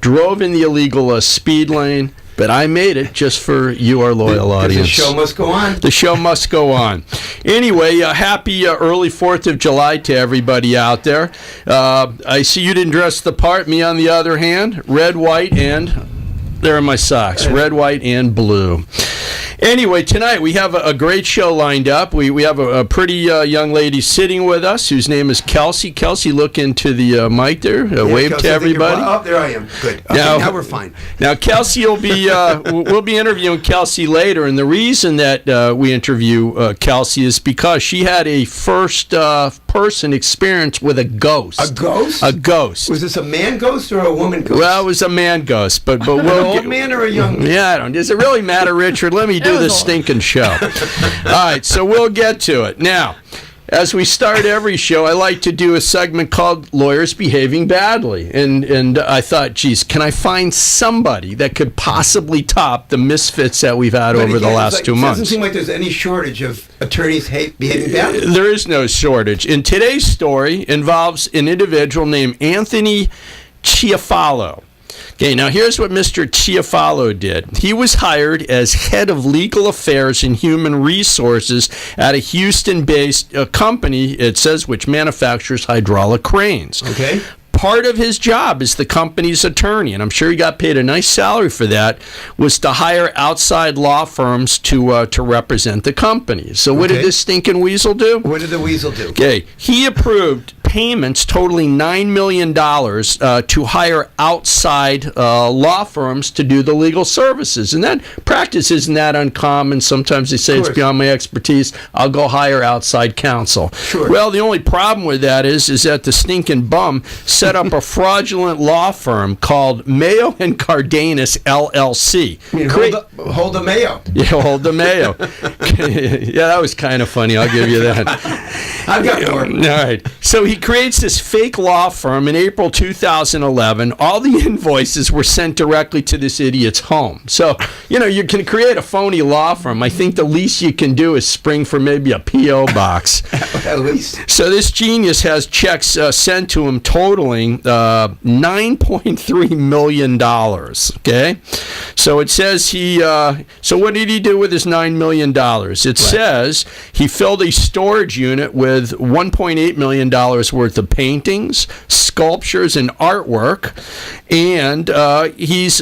drove in the illegal speed lane, but I made it just for you, our loyal audience. The show must go on. The show must go on. Anyway, happy early 4th of July to everybody out there. I see you didn't dress the part. Me, on the other hand, red, white, and there are my socks. Red, white, and blue. Anyway, tonight we have a great show lined up. We have a pretty young lady sitting with us whose name is Kelsey. Kelsey, look into the mic there. Wave Kelsey, to everybody. Oh, there I am. Good. Okay, now we're fine. Now, Kelsey will be, we'll be interviewing Kelsey later, and the reason that we interview Kelsey is because she had a first-person experience with a ghost. A ghost? A ghost. Was this a man ghost or a woman ghost? Well, it was a man ghost, but we'll... An old man or a young man? Yeah, I don't... Does it really matter, Richard? Let me do this stinking show. All right, so we'll get to it. Now, as we start every show, I like to do a segment called Lawyers Behaving Badly. And I thought, geez, can I find somebody that could possibly top the misfits that we've had over the last 2 months? It doesn't seem like there's any shortage of attorneys behaving badly. There is no shortage. And today's story involves an individual named Anthony Chiafalo. Okay, now here's what Mr. Chiafalo did. He was hired as head of legal affairs and human resources at a Houston-based company, it says, which manufactures hydraulic cranes. Okay. Part of his job as the company's attorney, and I'm sure he got paid a nice salary for that, was to hire outside law firms to represent the company. So what did this stinking weasel do? What did the weasel do? Okay, he approved payments totaling $9 million to hire outside law firms to do the legal services. And that practice isn't that uncommon. Sometimes they say it's beyond my expertise. I'll go hire outside counsel. Sure. Well, the only problem with that is that the stinking bum set up a fraudulent law firm called Mayo and Cardenas, LLC. Hold the Mayo. Yeah, hold the Mayo. Yeah, that was kind of funny. I'll give you that. I've got more. All right. So he creates this fake law firm in April 2011. All the invoices were sent directly to this idiot's home. So, you can create a phony law firm. I think the least you can do is spring for maybe a P.O. box. At least. So this genius has checks sent to him totaling $9.3 million. Okay? So it says so what did he do with his $9 million? It says he filled a storage unit with $1.8 million worth of paintings, sculptures, and artwork, and he's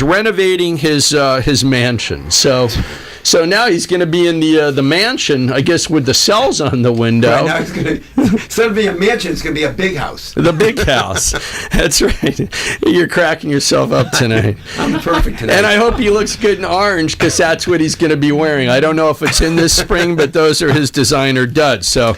renovating his mansion. So now he's going to be in the mansion, I guess, with the cells on the window. Right now instead of being a mansion, it's going to be a big house. The big house. That's right. You're cracking yourself up tonight. I'm perfect tonight. And I hope he looks good in orange, because that's what he's going to be wearing. I don't know if it's in this spring, but those are his designer duds. So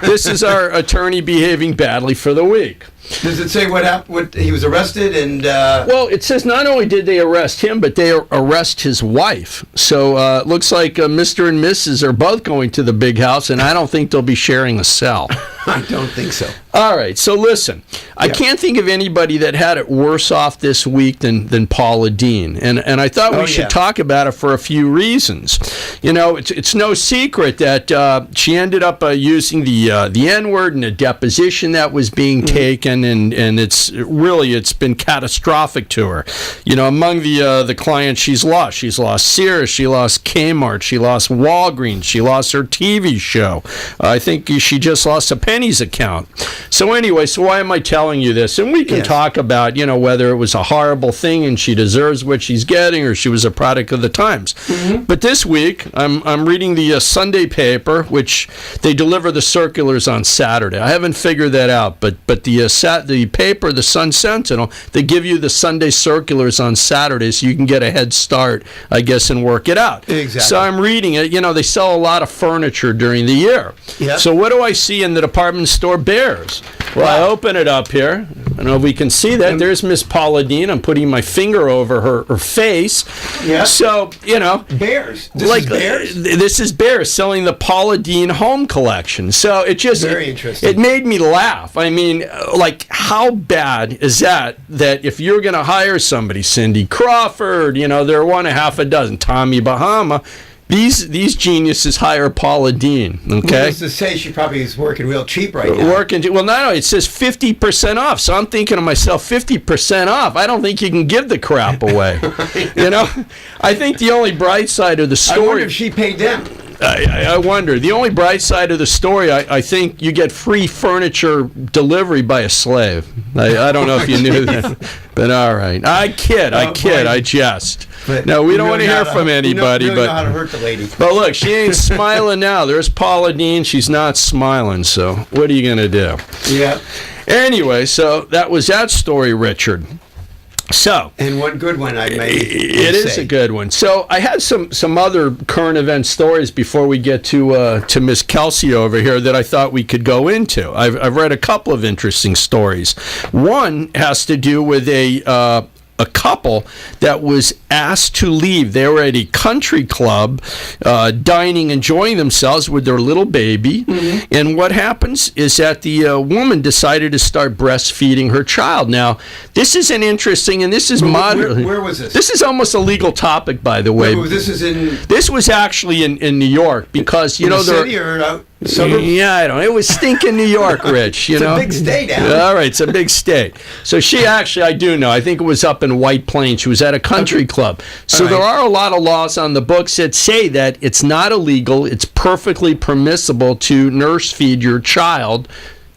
this is our attorney behaving badly for the week. Does it say what happened? What, he was arrested and... Well, it says not only did they arrest him, but they arrest his wife. So it looks like Mr. and Mrs. are both going to the big house, and I don't think they'll be sharing a cell. I don't think so. All right, so listen, I can't think of anybody that had it worse off this week than Paula Deen, and I thought we should talk about it for a few reasons. It's no secret that she ended up using the N-word in a deposition that was being taken, and it's been catastrophic to her. Among the clients she's lost Sears, she lost Kmart, she lost Walgreens, she lost her TV show. I think she just lost a Penny's account. So why am I telling you this? And we can talk about, whether it was a horrible thing and she deserves what she's getting, or she was a product of the times. Mm-hmm. But this week, I'm reading the Sunday paper, which they deliver the circulars on Saturday. I haven't figured that out, but the paper, the Sun Sentinel, they give you the Sunday circulars on Saturday, so you can get a head start, I guess, and work it out. Exactly. So I'm reading it. They sell a lot of furniture during the year. Yep. So what do I see in the department store? Bears. Well, I open it up here. I don't know if we can see that. There's Miss Paula Deen. I'm putting my finger over her face. Yeah. So, Bears. This is Bears selling the Paula Deen home collection. So it just... Very interesting. It made me laugh. I mean, how bad is that if you're going to hire somebody, Cindy Crawford, there are one and a half a dozen, Tommy Bahama, these geniuses hire Paula Dean, okay? Needless to say, she probably is working real cheap right now. Well, not only, it says 50% off, so I'm thinking to myself, 50% off? I don't think you can give the crap away. You know? I think the only bright side of the story... I wonder if she paid them. I wonder. The only bright side of the story, I think you get free furniture delivery by a slave. I don't know if you knew that. But all right. I kid. I jest. But no, we don't want to hear from anybody. You don't know how to hurt the lady. But look, she ain't smiling now. There's Paula Dean. She's not smiling. So what are you going to do? Yeah. Anyway, so that was that story, Richard. So, and one good one I made. It is a good one. So I had some other current event stories before we get to Miss Kelsey over here that I thought we could go into. I've read a couple of interesting stories. One has to do with a couple that was asked to leave. They were at a country club, dining, enjoying themselves with their little baby. Mm-hmm. And what happens is that the woman decided to start breastfeeding her child. Now, this is an interesting, and this is modern. Where was this? This is almost a legal topic, by the way. This was actually in New York because, you know, the city or out? Yeah, I don't know. It was stinking New York, Rich. You know, it's a big state out. All right, it's a big state. So she actually, I do know. I think it was up in White Plains. She was at a country club. So there are a lot of laws on the books that say that it's not illegal. It's perfectly permissible to nurse feed your child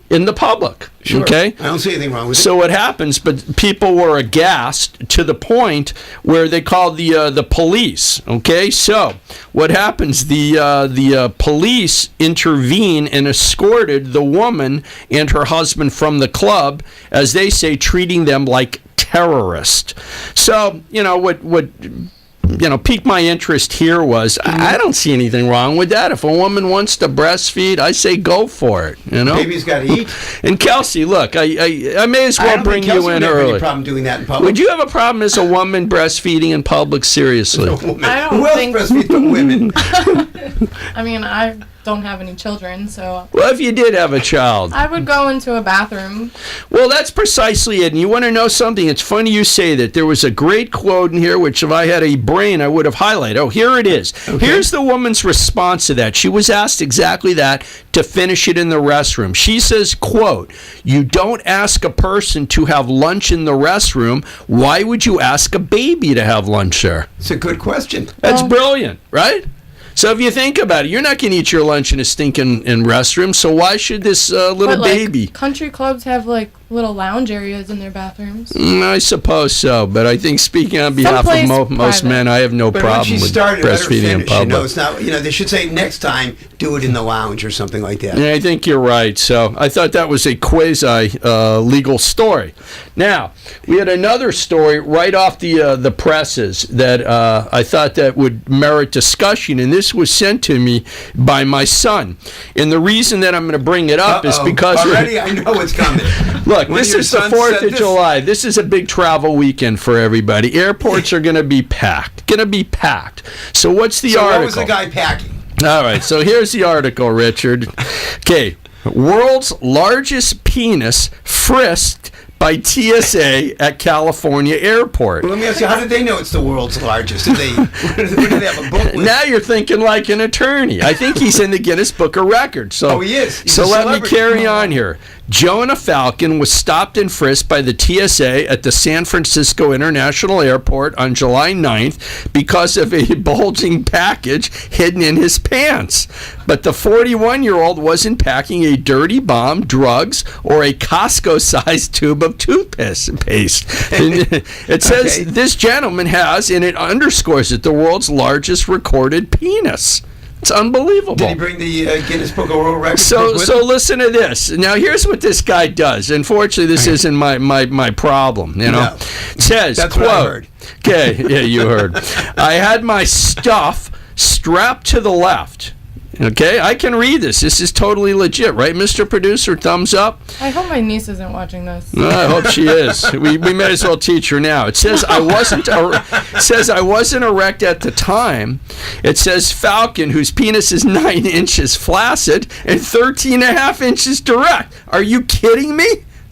in the public. Sure. Okay? I don't see anything wrong with it. So what happens, but people were aghast to the point where they called the police. Okay? So what happens, the police intervene and escorted the woman and her husband from the club, as they say, treating them like terrorists. So, you know, what piqued my interest here was I don't see anything wrong with that. If a woman wants to breastfeed, I say go for it. You know, baby's got to eat. And Kelsey, look, I may as well bring you in early. Any problem doing that in public? Would you have a problem as a woman breastfeeding in public? Seriously, I don't Who else think breastfeeds but women? I mean, I don't have any children, so. Well, if you did have a child, I would go into a bathroom. Well, that's precisely it. And you want to know something? It's funny you say that. There was a great quote in here, which if I had a brain, I would have highlighted. Oh, here it is. Okay. Here's the woman's response to that. She was asked exactly that to finish it in the restroom. She says, quote, "You don't ask a person to have lunch in the restroom. Why would you ask a baby to have lunch there?" It's a good question. That's brilliant, right? So if you think about it, you're not going to eat your lunch in a stinking restroom, so why should this little baby? Country clubs have, little lounge areas in their bathrooms. I suppose so, but I think speaking on behalf of most men, I have no problem with breastfeeding in public. It's not, they should say next time, do it in the lounge or something like that. Yeah, I think you're right. So I thought that was a quasi-legal story. Now, we had another story right off the presses that I thought that would merit discussion, and this was sent to me by my son. And the reason that I'm going to bring it up is because... Already I know what's coming. Look, this is the 4th of July. This is a big travel weekend for everybody. Airports are going to be packed. So what's the article? What was the guy packing? All right, so here's the article, Richard. Okay, world's largest penis frisked by TSA at California airport. Well, let me ask you, how did they know it's the world's largest? Did they have a book with? Now you're thinking like an attorney. I think he's in the Guinness Book of Records. So, he is. So let me carry on here. Jonah Falcon was stopped and frisked by the TSA at the San Francisco International Airport on July 9th because of a bulging package hidden in his pants. But the 41-year-old wasn't packing a dirty bomb, drugs, or a Costco-sized tube of toothpaste. It says this gentleman has, and it underscores it, the world's largest recorded penis. It's unbelievable. Did he bring the Guinness Book of World Records? So listen to this. Now, here's what this guy does. Unfortunately, this isn't my problem. You know, It says, that's quote, what I heard. Okay, yeah, you heard. I had my stuff strapped to the left. Okay, I can read this. This is totally legit, right, Mr. Producer? Thumbs up. I hope my niece isn't watching this. I hope she is. We may as well teach her now. It says I wasn't erect at the time. It says Falcon, whose penis is 9 inches flaccid and 13.5 inches direct. Are you kidding me?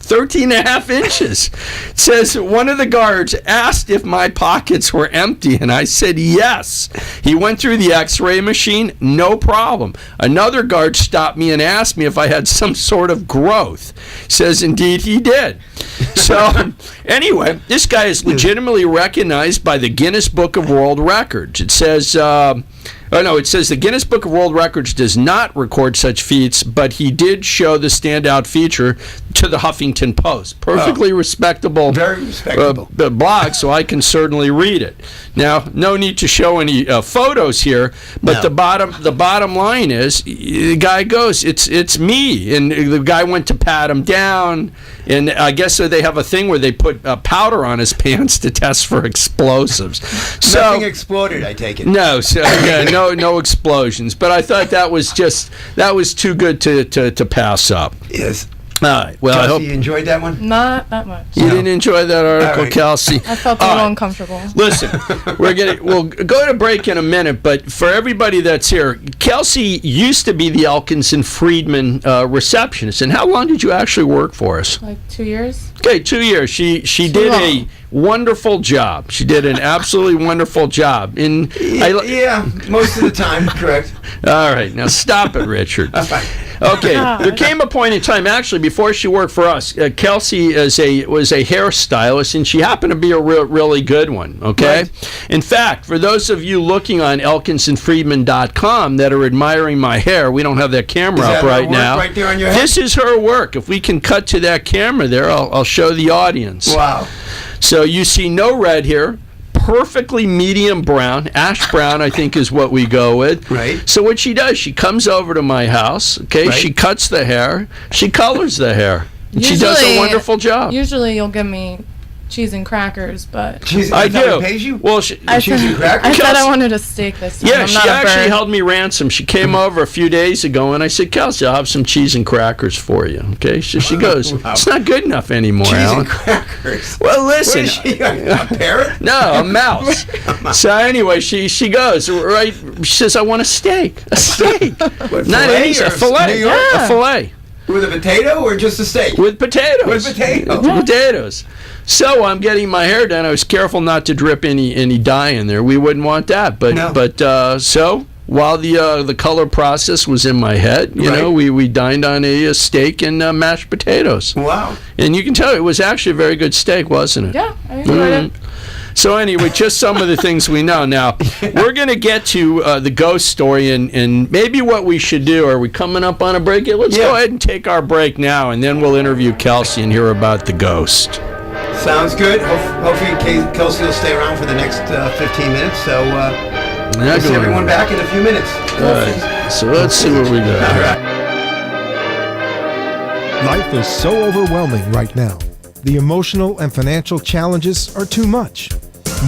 13 and a half inches. It says, one of the guards asked if my pockets were empty, and I said yes. He went through the x-ray machine, no problem. Another guard stopped me and asked me if I had some sort of growth. Says, indeed, he did. So, anyway, this guy is legitimately recognized by the Guinness Book of World Records. It says, it says the Guinness Book of World Records does not record such feats, but he did show the standout feature to the Huffington Post. Perfectly respectable, very respectable blog, so I can certainly read it. Now, no need to show any photos here, but the bottom line is, the guy goes, it's me, and the guy went to pat him down, and I guess they have a thing where they put powder on his pants to test for explosives. Nothing exploded, I take it. No, so no explosions. But I thought that was too good to pass up. Yes. All right. Well, I hope you enjoyed that one. Not that much. You didn't enjoy that article, right. Kelsey. I felt a little uncomfortable. Listen, we'll go to break in a minute, but for everybody that's here, Kelsey used to be the Elkins and Freedman receptionist. And how long did you actually work for us? Like 2 years. Okay, 2 years. She did a wonderful job. She did an absolutely wonderful job. Yeah, most of the time, correct. All right, now stop it, Richard. Okay, there came a point in time, actually, before she worked for us, Kelsey was a hairstylist, and she happened to be a really good one, okay? Right. In fact, for those of you looking on elkinsandfreedman.com that are admiring my hair, we don't have that camera up right now. Right there on your head? This is her work. If we can cut to that camera there, I'll show the audience. Wow. So you see no red here. Perfectly medium brown, ash brown, I think is what we go with. Right. So what she does, she comes over to my house, okay? Right. She cuts the hair, she colors the hair. She does a wonderful job. Usually you'll give me cheese and crackers, but I do. Pays you? Well, cheese and crackers? I said I wanted a steak this time. Yeah, she actually held me ransom. She came over a few days ago, and I said, Kelsey, I'll have some cheese and crackers for you. Okay, so she goes, wow. It's not good enough anymore, cheese Alan. And crackers. Well, listen. What is she, a parrot? No, a mouse. So anyway, she goes, right, she says, I want a steak. A steak. What, not any, a fillet. A fillet. With a potato or just a steak? With potatoes. With potatoes. With potatoes. So I'm getting my hair done. I was careful not to drip any dye in there. We wouldn't want that. But so while the color process was in my head, you know, we dined on a steak and mashed potatoes. Wow. And you can tell it was actually a very good steak, wasn't it? Yeah, I enjoyed it. So anyway, just some of the things we know. Now, we're going to get to the ghost story, and maybe what we should do, are we coming up on a break? Let's go ahead and take our break now, and then we'll interview Kelsey and hear about the ghost. Sounds good. Hopefully Kelsey will stay around for the next 15 minutes, so we'll see everyone back in a few minutes. All right, so let's see what we got. All right. Life is so overwhelming right now. The emotional and financial challenges are too much.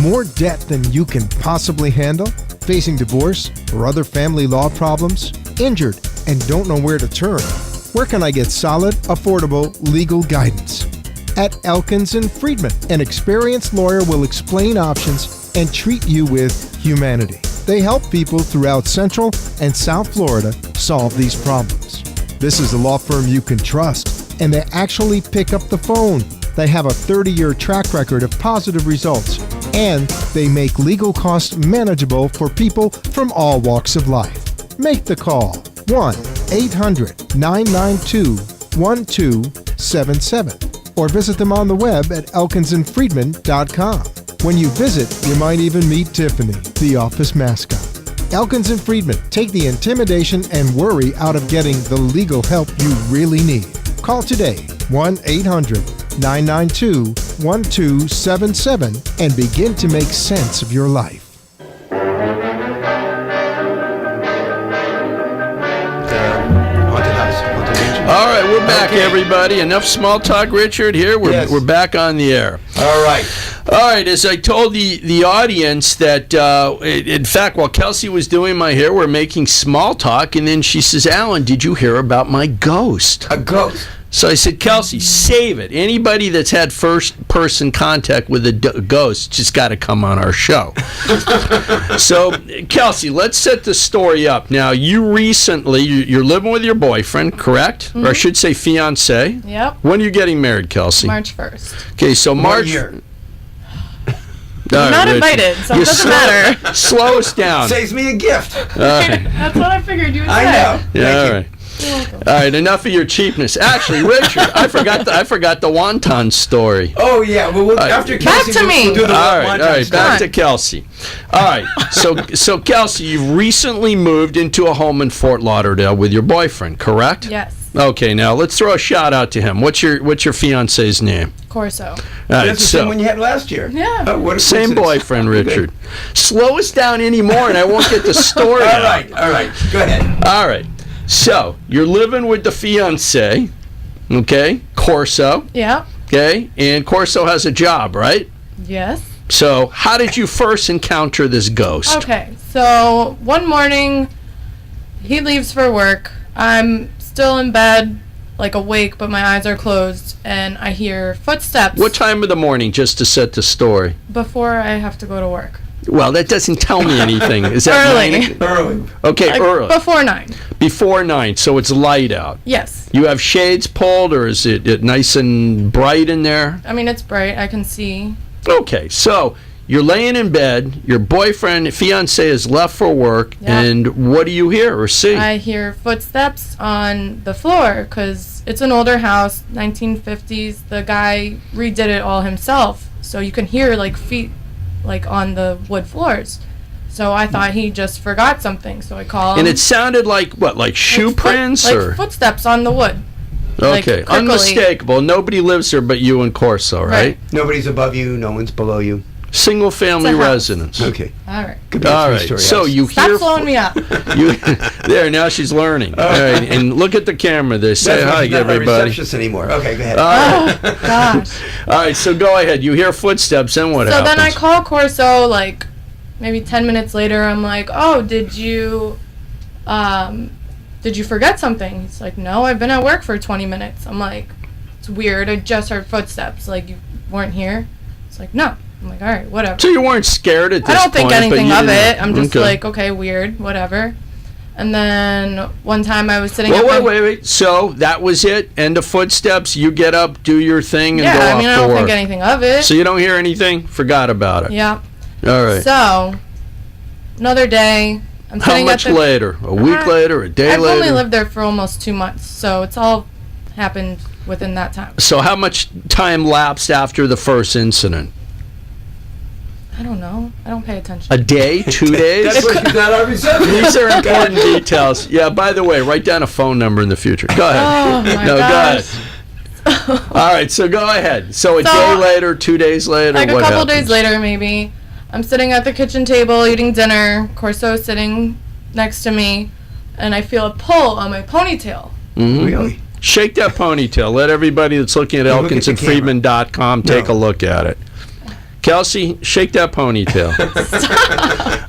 More debt than you can possibly handle? Facing divorce or other family law problems? Injured and don't know where to turn? Where can I get solid, affordable legal guidance? At Elkins Freedman, an experienced lawyer will explain options and treat you with humanity. They help people throughout Central and South Florida solve these problems. This is a law firm you can trust, and they actually pick up the phone. They have a 30-year track record of positive results, and they make legal costs manageable for people from all walks of life. Make the call, 1-800-992-1277, or visit them on the web at elkinsandfreedman.com. When you visit, you might even meet Tiffany, the office mascot. Elkins and Freedman take the intimidation and worry out of getting the legal help you really need. Call today, 1-800-992-1277, and begin to make sense of your life. All right, we're back, everybody. Enough small talk, Richard. Here, we're back on the air. All right. All right, as I told the audience that, in fact, while Kelsey was doing my hair, we're making small talk, and then she says, Alan, did you hear about my ghost? A ghost? So I said, Kelsey, save it. Anybody that's had first-person contact with a ghost just got to come on our show. So, Kelsey, let's set the story up. Now, you recently, you're living with your boyfriend, correct? Or I should say fiancé. Yep. When are you getting married, Kelsey? March 1st. Okay, so March... Year. I'm not invited, so it doesn't matter. Slow us down. Saves me a gift. That's what I figured you would say. I know. Yeah, all right. All right, enough of your cheapness. Actually, Richard, I forgot the wonton story. Oh yeah, well after Kelsey, Back to me. we'll do the All right, wonton back story. to Kelsey. All right, so Kelsey, you've recently moved into a home in Fort Lauderdale with your boyfriend, correct? Yes. Okay, now let's throw a shout out to him. What's your fiance's name? Corso. All right, That's the same one you had last year. Yeah. Oh, what a same coincidence. boyfriend, Richard. Slow us down anymore, and I won't get the story All out. right, go ahead. All right. So, you're living with the fiancé, okay, Corso, Yeah. okay, and Corso has a job, right? Yes. So, how did you first encounter this ghost? Okay, so one morning, he leaves for work. I'm still in bed, like awake, but my eyes are closed, and I hear footsteps. What time of the morning, just to set the story? Before I have to go to work. Well, that doesn't tell me anything. Is that Early. 9? Early. Okay, Like, early. Before 9. Before 9, so it's light out. Yes. You have shades pulled, or is it nice and bright in there? I mean, it's bright. I can see. Okay, so you're laying in bed, your boyfriend, fiancé, has left for work, Yeah. and what do you hear or see? I hear footsteps on the floor because it's an older house, 1950s. The guy redid it all himself, so you can hear like feet like on the wood floors. So I thought he just forgot something, so I call him. And it sounded like what, like shoe prints or? like footsteps on the wood. like, Okay, crinkly. unmistakable. Nobody lives here but you and Corso, right? Right. Nobody's above you. No one's below you. Single family It's a house. residence. Okay. All right. Could be a All right. three-story So house. you Stop hear slowing me up. you there now. She's learning. All right, and look at the camera. There. Say That's why hi, she's not my everybody. receptionist anymore. Okay, go ahead. All right. Oh, gosh. All right. So go ahead. You hear footsteps, and what So happens? then I call Corso, like, maybe 10 minutes later. I'm like, oh, did you forget something? He's like, no, I've been at work for 20 minutes. I'm like, it's weird. I just heard footsteps. Like, you weren't here? It's like, no. I'm like, all right, whatever. So you weren't scared at this I don't think point, but anything you of didn't- it. I'm just Okay. like, okay, weird, whatever. And then one time I was sitting Well, at my- wait. So that was it. End of footsteps. You get up, do your thing, and Yeah, go I off mean, I to don't work. think anything of it. So you don't hear anything? Forgot about it. Yeah. All right. So, another day, I'm How sitting much at the... later? A week later? A day I've later? only lived there for almost 2 months, so it's all happened within that time. So how much time lapsed after the first incident? I don't know. I don't pay attention. A day? 2 days? That's what she's not our receptionist. These are important details. Yeah, by the way, write down a phone number in the future. Go ahead. Oh, my No, gosh. go ahead. All right, so go ahead. So a So, day later, 2 days later, Like what a couple happens? days later, maybe, I'm sitting at the kitchen table eating dinner. Corso's sitting next to me, and I feel a pull on my ponytail. Mhm. Really? Shake that ponytail. Let everybody that's looking at Look at the elkinsandfreedman.com take No. a look at it. Kelsey, shake that ponytail.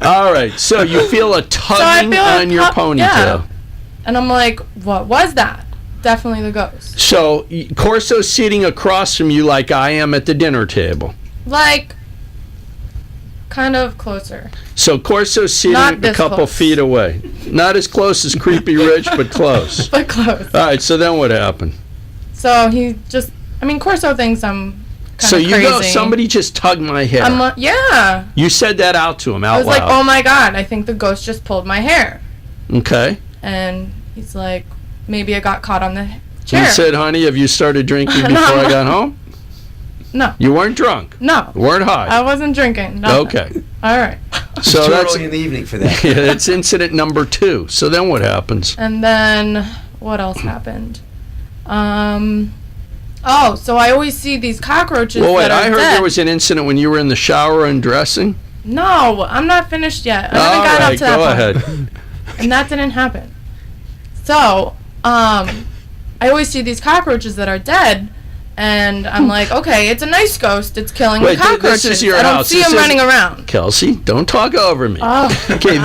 All right, so you feel a tugging feel a on your ponytail. yeah. And I'm like, what was that? Definitely the ghost. So Corso's sitting across from you like I am at the dinner table. Like, kind of closer. So Corso's sitting Not a this couple close. feet away. Not as close as Creepy Rich, but close. But close. All right, so then what happened? So he just, I mean, Corso thinks I'm kind So of you crazy. go, somebody just tugged my hair. I'm like, yeah. You said that out to him I out was loud. like, oh my God, I think the ghost just pulled my hair. Okay. And he's like, maybe I got caught on the You chair. said, honey, have you started drinking before No. I got home? No. You weren't drunk. No. You weren't high. I wasn't drinking. Nothing. Okay. All right. So Too that's early in the evening for that. yeah, that's incident number 2. So then what happens? And then what else happened? Oh, so I always see these cockroaches Well, wait, that are I heard dead. there was an incident when you were in the shower undressing. No, I'm not finished yet. I haven't All gotten up right, to that go point. ahead. And that didn't happen. So, I always see these cockroaches that are dead, And I'm like, okay, it's a nice ghost. It's killing the cockroaches. This is your I don't house. see him running around. Kelsey, don't talk over me. Oh, okay,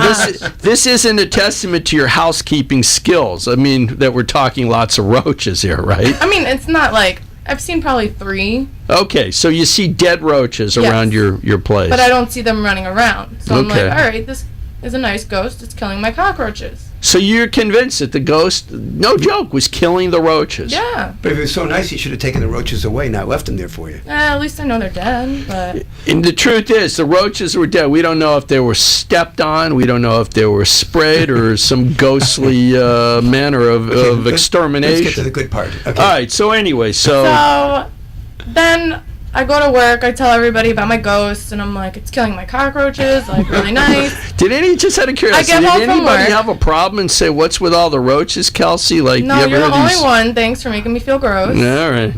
this isn't a testament to your housekeeping skills. I mean, that we're talking lots of roaches here, right? I mean, it's not like, I've seen probably 3. Okay, so you see dead roaches around your place. But I don't see them running around. So I'm like, Okay. all right, this is a nice ghost. It's killing my cockroaches. So you're convinced that the ghost, no joke, was killing the roaches? Yeah. But if it was so nice, he should have taken the roaches away, not left them there for you. At least I know they're dead, but... And the truth is, the roaches were dead. We don't know if they were stepped on. We don't know if they were sprayed or some ghostly manner of extermination. Let's get to the good part. Okay. All right, so anyway, So then I go to work, I tell everybody about my ghost, and I'm like, it's killing my cockroaches, like, really nice. just out of curiosity, I get home did from anybody work. have a problem and say, what's with all the roaches, Kelsey? Like, No, you ever you're the heard only these- one. Thanks for making me feel gross. All right.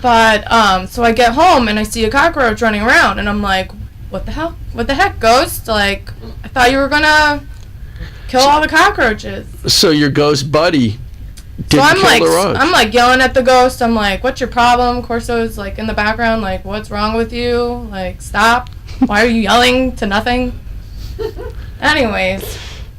But, so I get home, and I see a cockroach running around, and I'm like, what the hell? What the heck, ghost? Like, I thought you were gonna kill all the cockroaches. So your ghost buddy So didn't kill the roach. I'm like yelling at the ghost. I'm like, "What's your problem?" Corso's like in the background, like, "What's wrong with you? Like, stop! Why are you yelling to nothing?" Anyways,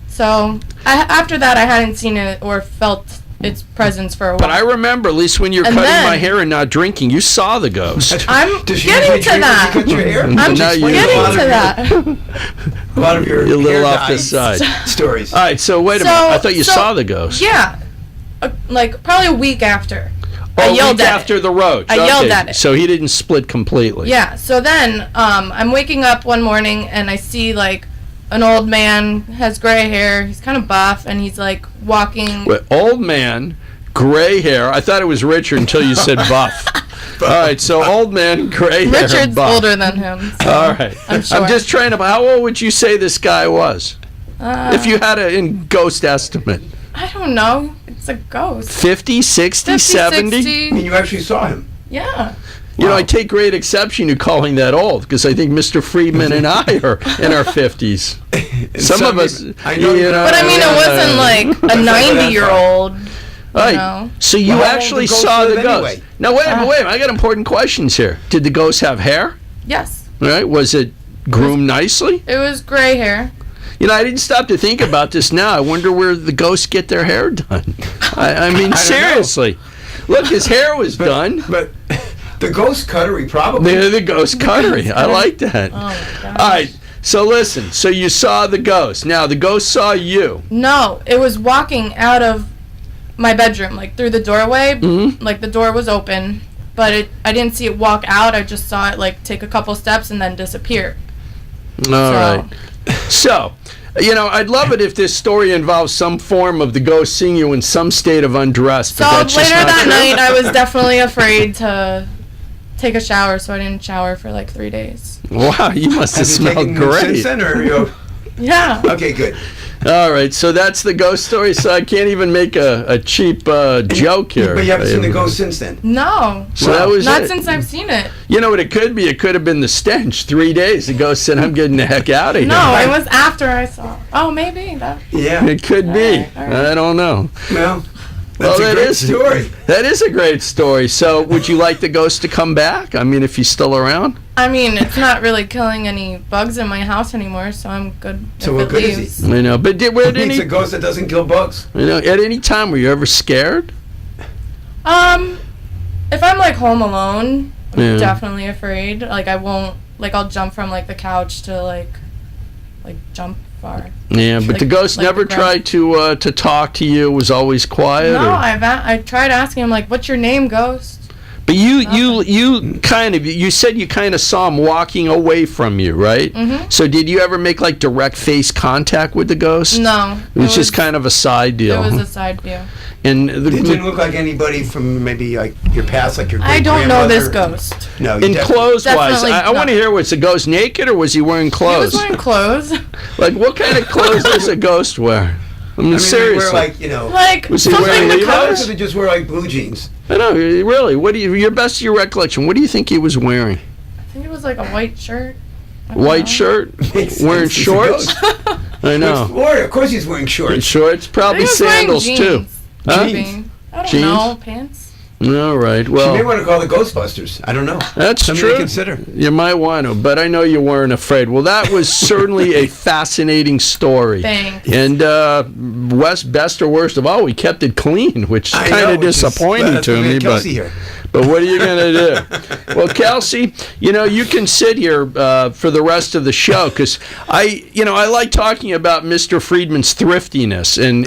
so after that, I hadn't seen it or felt its presence for a while. But I remember, at least when you're And cutting then- my hair and not drinking, you saw the ghost. I'm Does she getting usually to drink when that. you cut your hair? I'm Now you- getting to that. A lot of your You're a little hair off the dye side. stories. All right, so wait a minute. I thought you saw the ghost. Yeah, like probably a week after. Oh, I yelled week at after it. the roach. I yelled at it. So he didn't split completely. Yeah, so then I'm waking up one morning and I see like an old man, has gray hair, he's kind of buff, and he's like walking. Wait, old man, gray hair. I thought it was Richard until you said buff. All right, so old man, gray hair, Richard's buff. older than him. So All right. I'm sure. just trying to. How old would you say this guy was? If you had a ghost estimate. I don't know. It's a ghost. 50, 60, 50, 70? 60. I mean, you actually saw him. Yeah. You know, I take great exception to calling that old because I think Mr. Freeman and I are in our 50s. Some of us, I know, But I mean, it wasn't like a 90-year-old. Right. know. So you Well, how old actually the ghost saw the live ghost. anyway? Now, wait a minute. I got important questions here. Did the ghost have hair? Yes. All right. Was it groomed nicely? It was gray hair. You know, I didn't stop to think about this now. I wonder where the ghosts get their hair done. I mean, know. seriously. Look, his hair was done. But the ghost cuttery probably. The ghost cuttery. I like that. Oh my gosh. All right. So listen. So you saw the ghost. Now the ghost saw you. No, it was walking out of my bedroom, like through the doorway. Mm-hmm. Like the door was open, but I didn't see it walk out. I just saw it like take a couple steps and then disappear. All right. So, you know, I'd love it if this story involves some form of the ghost seeing you in some state of undress. So But that's later just not that true. night, I was definitely afraid to take a shower, so I didn't shower for like 3 days. Wow, you must have Have you smelled taken them great. since then, or you? Yeah. Okay, good. All right, so that's the ghost story. So I can't even make a cheap joke here. But you haven't seen the ghost since then. No. So that was Not it. since I've seen it. You know what it could be? It could have been the stench. 3 days. The ghost said, "I'm getting the heck out of here." No, it was after I saw. Oh, maybe that. Yeah. It could be. All right. I don't know. Well, that's a that great is story. That is a great story. So, would you like the ghost to come back? I mean, if he's still around. I mean, it's not really killing any bugs in my house anymore, so I'm good So if what it good is leaves. he? I know, but where did It's he? a ghost that doesn't kill bugs. You know, at any time, were you ever scared? If I'm like home alone, I'm Yeah. definitely afraid. Like I won't. Like I'll jump from like the couch to like jump far. Yeah, but Like- the ghost like never the ground. tried to talk to you. Was always quiet. No, or- I tried asking him like, "What's your name, ghost?" But you kind of, you said you kind of saw him walking away from you, right? Mhm. So did you ever make like direct face contact with the ghost? No, It was just kind of a side It deal. was a side view. And It didn't look like anybody from maybe like your past, like your I don't know this great-grandmother. ghost. No, you in definitely- clothes wise, Definitely I want to not. hear, was the ghost naked or was he wearing He clothes? was wearing clothes. Like what kind of clothes does a ghost wear? I mean, I mean, they seriously. wear like, you know, Like Was he something wearing to Levi's? cover. so they just wear like blue jeans. I know, really. What do you? Your best of your recollection. What do you think he was wearing? I think it was like a white shirt. I don't White know. shirt, Makes wearing sense, he's a shorts. ghost. I know. Of course he's wearing And shorts. shorts, I think probably he was wearing sandals too. jeans. Huh? Maybe. I don't Jeans? know. Pants. All right. Well, you may want to call the Ghostbusters. I don't know. That's something true. to consider. You might want to, but I know you weren't afraid. Well, that was certainly a fascinating story. Thanks. And best or worst of all, we kept it clean, which is kind of disappointing to me. But what are you going to do? Well, Kelsey, you can sit here for the rest of the show because I like talking about Mr. Freedman's thriftiness and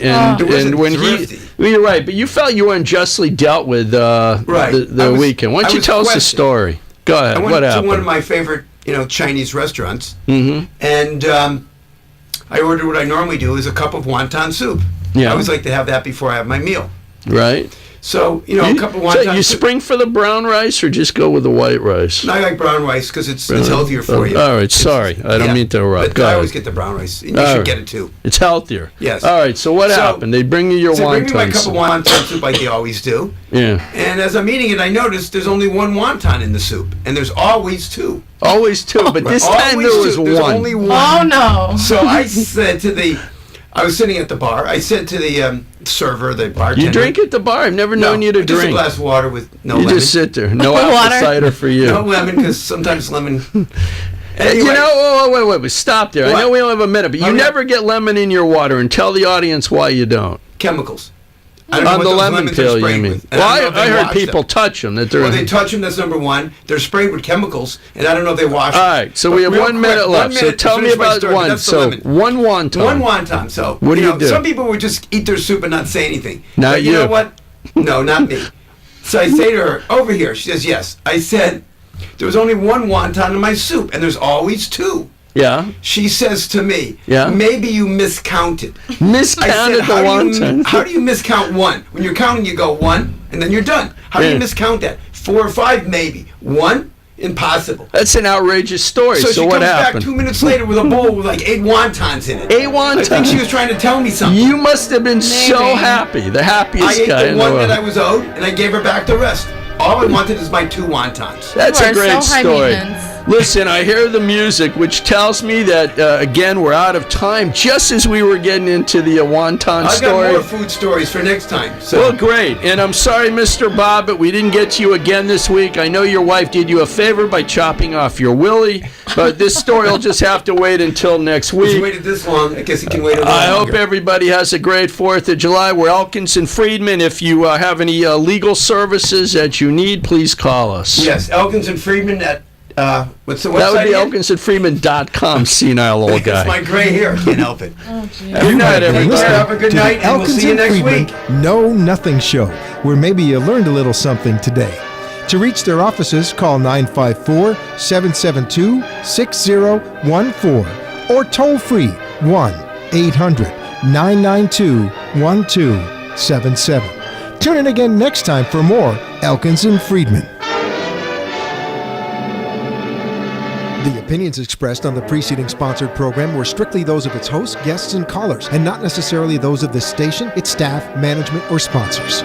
when you're right, but you felt you were unjustly dealt with the weekend. Why don't you tell us the story? Go ahead. What happened? I went to one of my favorite Chinese restaurants, and I ordered what I normally do is a cup of wonton soup. Yeah. I always like to have that before I have my meal. Right. So, a cup of wonton soup. So you spring for the brown rice or just go with the white rice? I like brown rice because it's healthier for you. All right, sorry. I don't mean to interrupt. But I always get the brown rice. And you should get it too. It's healthier. Yes. All right, so what happened? They bring you your wonton soup. They bring me my cup of wonton soup like they always do. Yeah. And as I'm eating it, I noticed there's only one wonton in the soup. And there's always two. Always two, but this time there was one. There's only one. Oh, no. So I said I was sitting at the bar. I said to the server, the bartender. You drink at the bar? I've never known you to drink. Just a glass of water with no lemon. You just sit there. No apple cider for you. No lemon because sometimes lemon. Anyway. Wait. Stop there. What? I know we only have a minute, but you never get lemon in your water, and tell the audience why you don't. Chemicals. On the lemon pill, you mean? Well, I heard people touch them. They touch them, that's number one. They're sprayed with chemicals, and I don't know if they wash them. All right, so we have 1 minute left. So tell me about one. So one wonton. One wonton. So what do you do? Some people would just eat their soup and not say anything. Not you. You know what? No, not me. So I say to her, over here. She says, yes. I said, there was only one wonton in my soup, and there's always two. Yeah. She says to me, yeah, maybe you miscounted. Miscounted the wonton? How do you miscount one? When you're counting, you go one, and then you're done. How do you miscount that? 4 or 5, maybe. 1? Impossible. That's an outrageous story. So she what comes happened? back 2 minutes later with a bowl with like 8 wontons in it. 8 wontons? I think she was trying to tell me something. You must have been so happy. The happiest guy in the world. I ate the one that I was owed, and I gave her back the rest. All I wanted is my 2 wontons. That's a great story. Listen, I hear the music, which tells me that, again, we're out of time, just as we were getting into the wonton story. I've got more food stories for next time. So. Well, great. And I'm sorry, Mr. Bob, but we didn't get to you again this week. I know your wife did you a favor by chopping off your willy, but this story will just have to wait until next week. He's waited this long. I guess he can wait a little longer. I hope everybody has a great 4th of July. We're Elkins and Freedman. If you have any legal services that you need, please call us. Yes, Elkins and Freedman at... what's the website? That would be elkinsandfreeman.com, senile old guy. It's my gray hair. Can't help it. Oh, geez. Good night, everybody. Have a good night, and we'll see you next week. Know Nothing Show, where maybe you learned a little something today. To reach their offices, call 954-772-6014 or toll free 1-800-992-1277. Tune in again next time for more Elkins and Freedman. The opinions expressed on the preceding sponsored program were strictly those of its hosts, guests, and callers, and not necessarily those of the station, its staff, management, or sponsors.